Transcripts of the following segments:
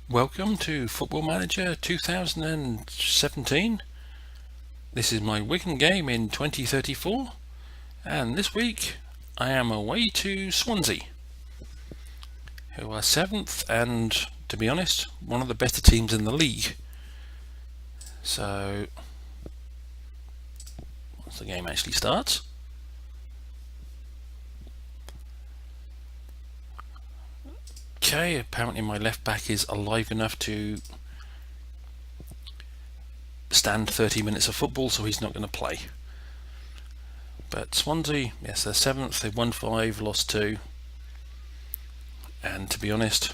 Welcome to Football Manager 2017. This is my Wigan game in 2034, and this week I am away to Swansea, who are 7th and, to be honest, one of the better teams in the league. So, once the game actually starts. Okay, apparently my left back is alive enough to stand 30 minutes of football, so he's not going to play. But Swansea, yes, they're 7th, they've won 5, lost 2. And to be honest,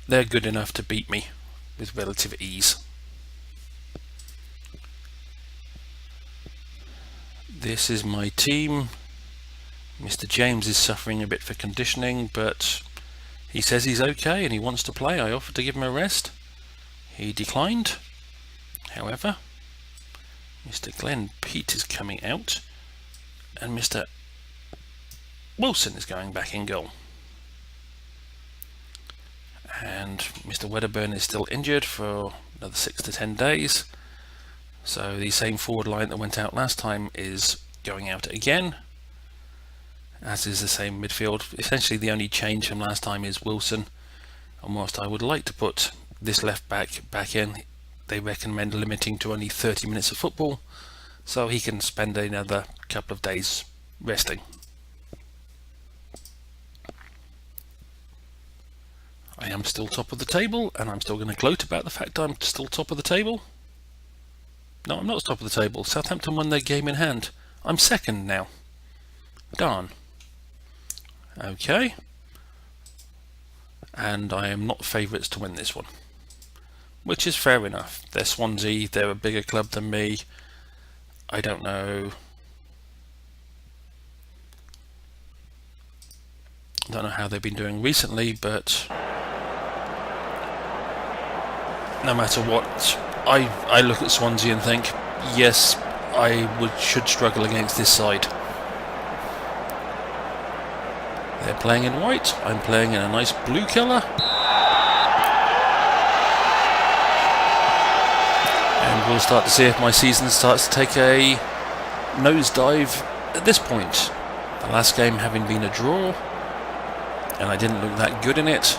they're good enough to beat me with relative ease. This is my team. Mr. James is suffering a bit for conditioning, but he says he's okay and he wants to play. I offered to give him a rest. He declined. However, Mr. Glenn Pete is coming out and Mr. Wilson is going back in goal. And Mr. Wedderburn is still injured for another 6 to 10 days. So the same forward line that went out last time is going out again, as is the same midfield. Essentially the only change from last time is Wilson, and whilst I would like to put this left back in, they recommend limiting to only 30 minutes of football so he can spend another couple of days resting. I am still top of the table, and I'm still going to gloat about the fact I'm still top of the table. No, I'm not top of the table. Southampton won their game in hand. I'm second now. Darn. Okay, and I am not favourites to win this one, which is fair enough. They're Swansea, they're a bigger club than me. I don't know how they've been doing recently, but no matter what, I look at Swansea and think, yes, I should struggle against this side. They're playing in white, I'm playing in a nice blue colour. And we'll start to see if my season starts to take a nosedive at this point. The last game having been a draw, and I didn't look that good in it.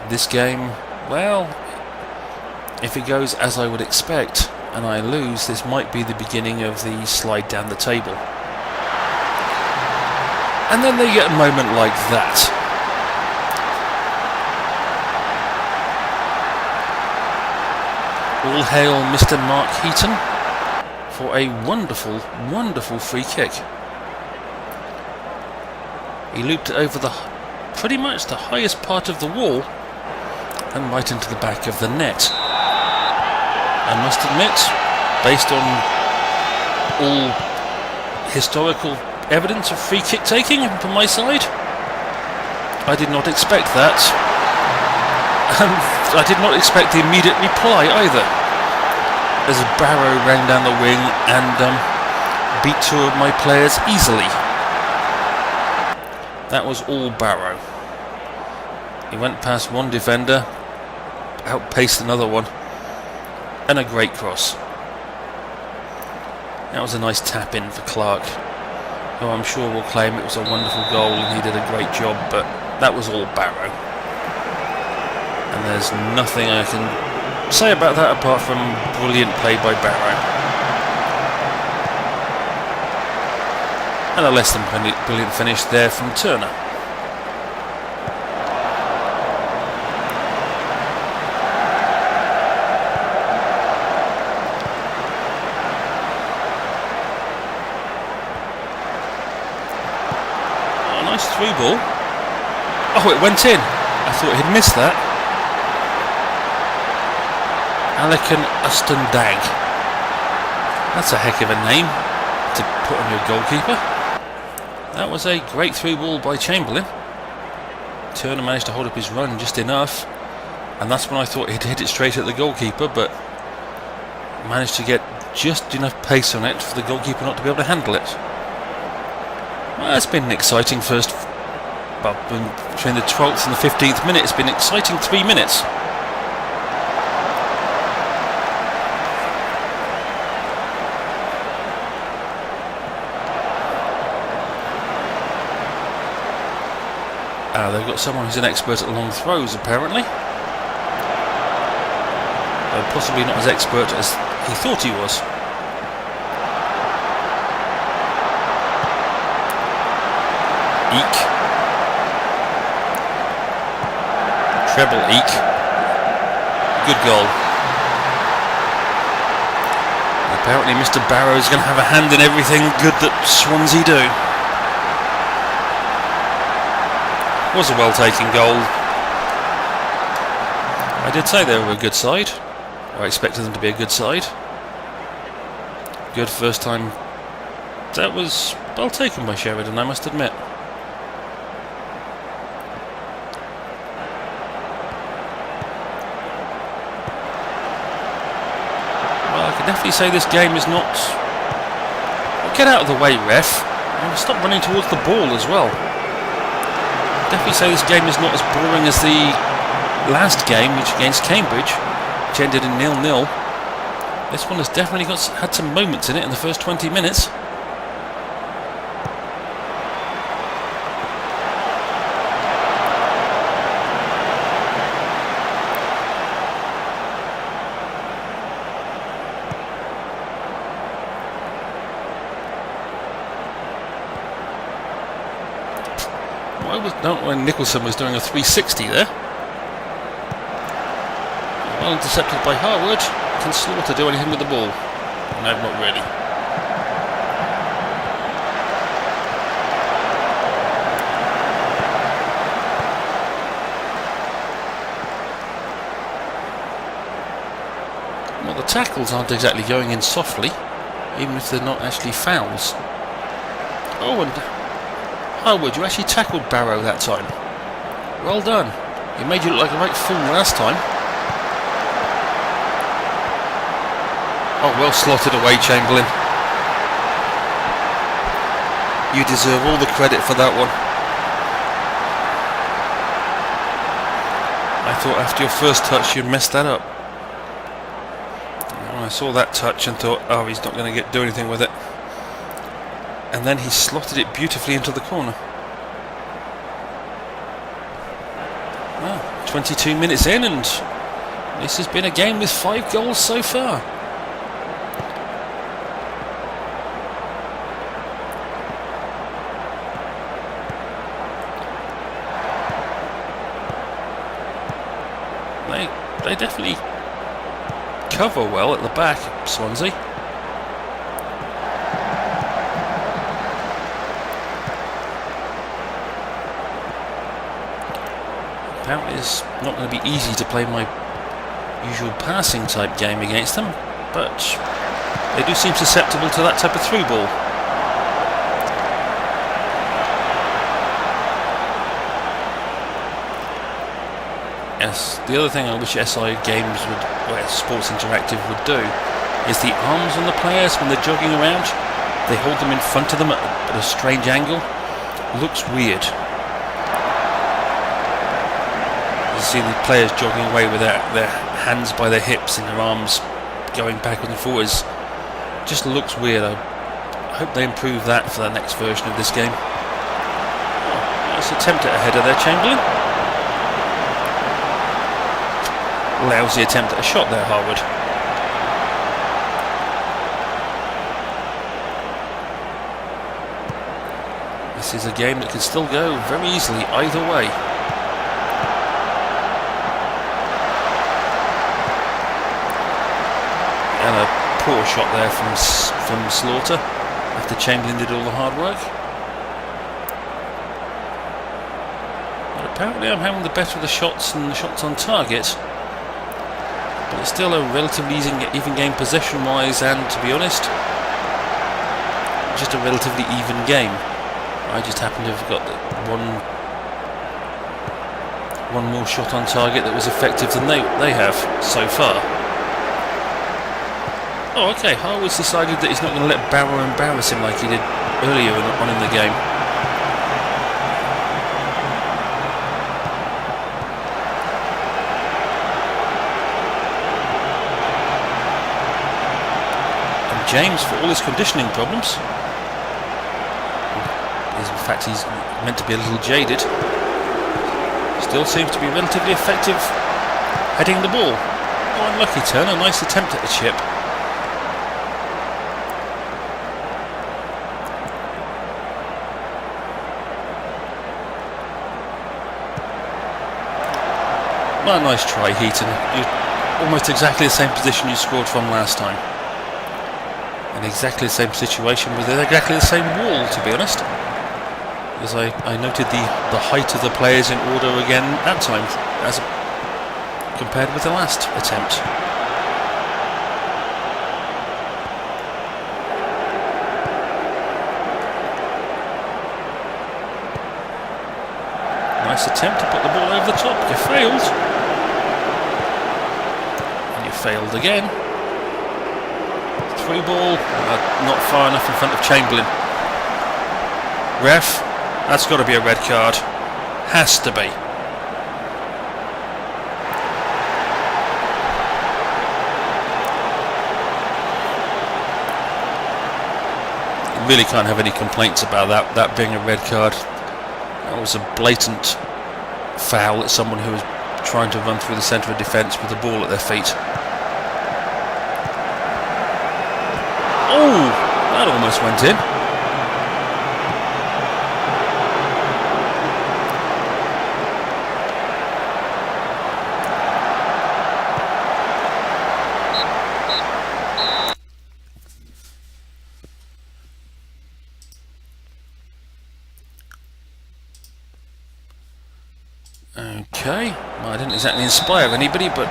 This game, well, if it goes as I would expect and I lose, this might be the beginning of the slide down the table. And then they get a moment like that. All hail Mr. Mark Heaton for a wonderful, wonderful free kick. He looped it over pretty much the highest part of the wall and right into the back of the net. I must admit, based on all historical evidence of free kick taking from my side, I did not expect that, and I did not expect the immediate reply either, as Barrow ran down the wing and beat 2 of my players easily. That was all Barrow. He went past one defender, outpaced another one, and a great cross. That was a nice tap in for Clark, who I'm sure will claim it was a wonderful goal and he did a great job, but that was all Barrow. And there's nothing I can say about that apart from brilliant play by Barrow. And a less than brilliant finish there from Turner. Through ball. Oh, it went in. I thought he'd missed that. Alekhan Ustendag. That's a heck of a name to put on your goalkeeper. That was a great through ball by Chamberlain. Turner managed to hold up his run just enough, and that's when I thought he'd hit it straight at the goalkeeper, but managed to get just enough pace on it for the goalkeeper not to be able to handle it. Well, it's been an exciting first between the 12th and the 15th minute. It's been an exciting 3 minutes. They've got someone who's an expert at long throws, apparently. Possibly not as expert as he thought he was. Eek. Treble Eek. Good goal. Apparently Mr. Barrow's going to have a hand in everything good that Swansea do. Was a well-taken goal. I did say they were a good side. I expected them to be a good side. Good first time. That was well taken by Sheridan, I must admit. Well, I can definitely say this game is not... Get out of the way, ref. And stop running towards the ball as well. Definitely say this game is not as boring as the last game, which against Cambridge, which ended in 0-0. This one has definitely had some moments in it in the first 20 minutes. When Nicholson was doing a 360 there. Well intercepted by Harwood. Can Slaughter do anything with the ball? No, not really. Well, the tackles aren't exactly going in softly, even if they're not actually fouls. Oh, and Harwood, you actually tackled Barrow that time. Well done. He made you look like a right fool last time. Oh, well slotted away, Chamberlain. You deserve all the credit for that one. I thought after your first touch you'd messed that up. I saw that touch and thought, oh, he's not going to do anything with it. And then he slotted it beautifully into the corner. Well, 22 minutes in, and this has been a game with 5 goals so far. They definitely cover well at the back, Swansea. Apparently it's not going to be easy to play my usual passing type game against them, but they do seem susceptible to that type of through ball. Yes, the other thing I wish SI Games would, or Sports Interactive would do, is the arms on the players when they're jogging around. They hold them in front of them at a strange angle. Looks weird. You see the players jogging away with their hands by their hips and their arms going backwards and forwards. Just looks weird. I hope they improve that for the next version of this game. Oh, nice attempt at a header there, Chamberlain. Lousy attempt at a shot there, Harwood. This is a game that can still go very easily either way. And a poor shot there from Slaughter after Chamberlain did all the hard work. But apparently I'm having the better of the shots and the shots on target. But it's still a relatively even game possession-wise, and to be honest, just a relatively even game. I just happen to have got one more shot on target that was effective than they have so far. Oh, okay. Harwood's decided that he's not going to let Barrow embarrass him like he did earlier on in the game. James, for all his conditioning problems. In fact, he's meant to be a little jaded. Still seems to be relatively effective heading the ball. Oh, unlucky turn, a nice attempt at the chip. Well, nice try, Heaton. You're almost exactly the same position you scored from last time. In exactly the same situation with exactly the same wall, to be honest. As I noted the height of the players in order again that time, as compared with the last attempt. Nice attempt to put the ball over the top. You failed. And you failed again. Through ball, not far enough in front of Chamberlain. Ref, that's got to be a red card. Has to be. You really can't have any complaints about that being a red card. That was a blatant foul at someone who was trying to run through the centre of defence with the ball at their feet. Oh, that almost went in. Okay, well, I didn't exactly inspire anybody, but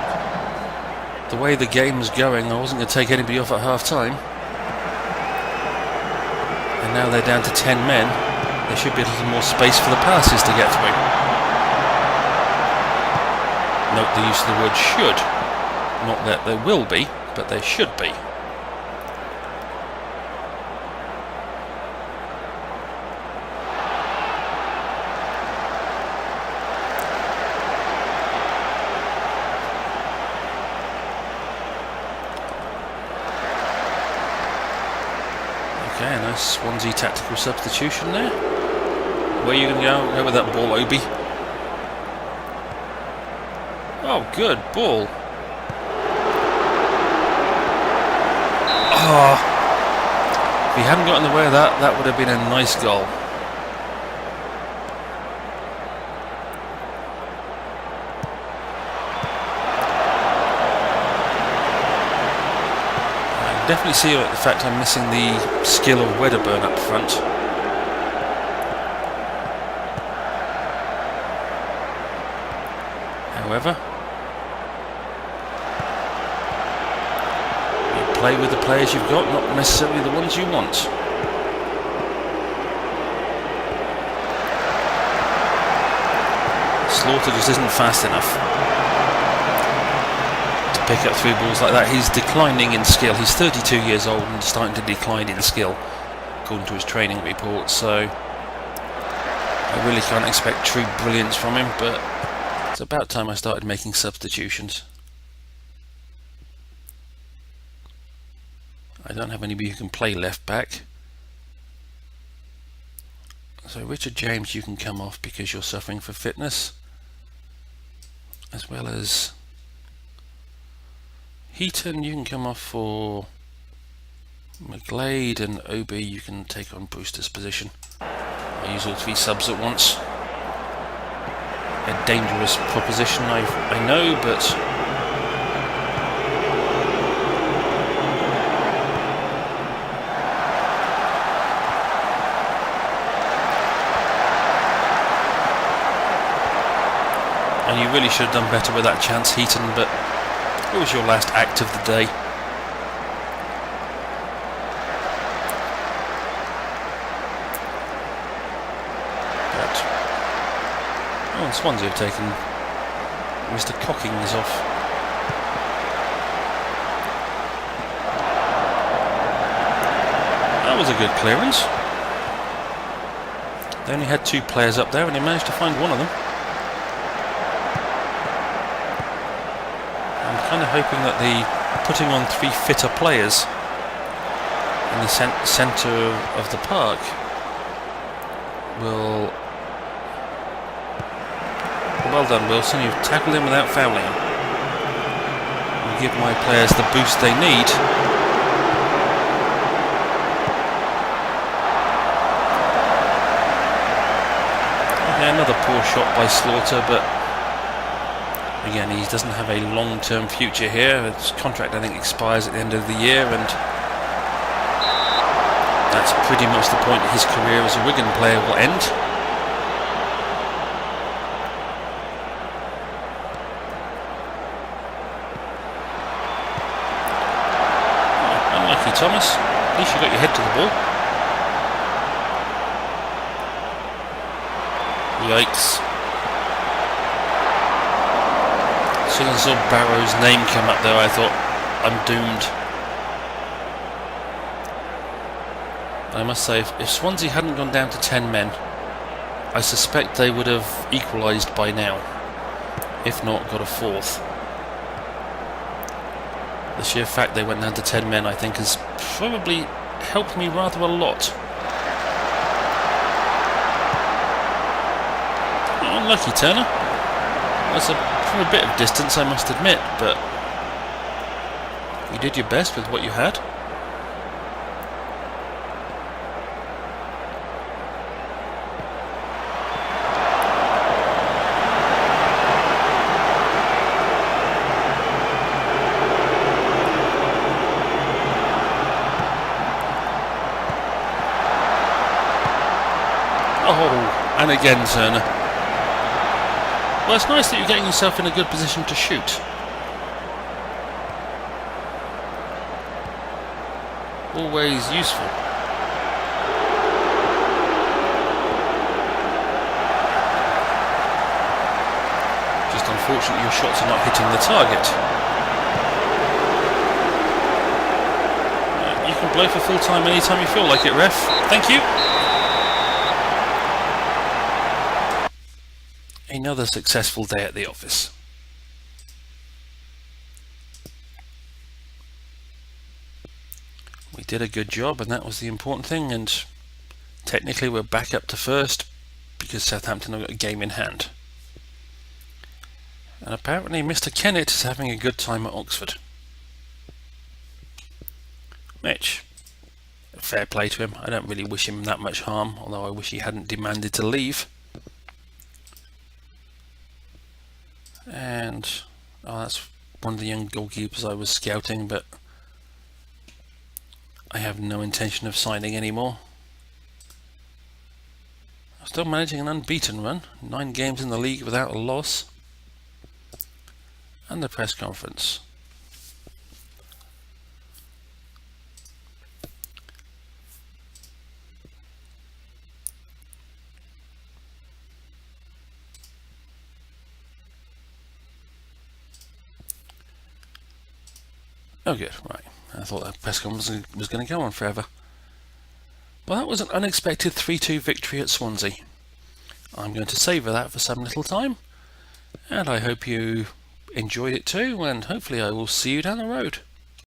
the way the game's going, I wasn't going to take anybody off at half-time. And now they're down to 10 men. There should be a little more space for the passes to get through. Note the use of the word should. Not that there will be, but there should be. Okay, a nice Swansea tactical substitution there. Where are you going to go? Go with that ball, Obi. Oh, good ball. Oh, if he hadn't got in the way of that, that would have been a nice goal. Definitely see the fact I'm missing the skill of Wedderburn up front. However, you play with the players you've got, not necessarily the ones you want. Slaughter just isn't fast enough pick up through balls like that. He's declining in skill. He's 32 years old and starting to decline in skill, according to his training report, so I really can't expect true brilliance from him, but it's about time I started making substitutions. I don't have anybody who can play left back, so Richard James, you can come off because you're suffering for fitness, as well as Heaton, you can come off for McGlade, and Obi, you can take on Brewster's position. I use all three subs at once. A dangerous proposition, I know, but and you really should have done better with that chance, Heaton, but it was your last act of the day. But oh, Swansea have taken Mr. Cockings off. That was a good clearance. They only had two players up there and they managed to find one of them. I'm kind of hoping that the putting on three fitter players in the centre of the park will... Well done, Wilson. You've tackled him without fouling him. Will give my players the boost they need. Okay, another poor shot by Slaughter, but again, he doesn't have a long-term future here. His contract, I think, expires at the end of the year, and that's pretty much the point his career as a Wigan player will end. Unlucky, Thomas. At least you got your head to the ball. Yikes. As soon as I saw Barrow's name come up there, I thought, I'm doomed. I must say, if Swansea hadn't gone down to 10 men, I suspect they would have equalised by now, if not got a fourth. The sheer fact they went down to 10 men, I think, has probably helped me rather a lot. Oh, unlucky, Turner. That's from a bit of distance, I must admit, but you did your best with what you had. Oh, and again, Turner. Well, it's nice that you're getting yourself in a good position to shoot. Always useful. Just unfortunately your shots are not hitting the target. You can blow for full time anytime you feel like it, ref. Thank you. Another successful day at the office. We did a good job, and that was the important thing, and technically we're back up to first because Southampton have got a game in hand. And apparently Mr. Kennett is having a good time at Oxford. Mitch, fair play to him. I don't really wish him that much harm, although I wish he hadn't demanded to leave. And that's one of the young goalkeepers I was scouting, but I have no intention of signing anymore. I'm still managing an unbeaten run, 9 games in the league without a loss. And the press conference. Oh good, right. I thought that press conference was going to go on forever. Well, that was an unexpected 3-2 victory at Swansea. I'm going to savour that for some little time, and I hope you enjoyed it too, and hopefully I will see you down the road.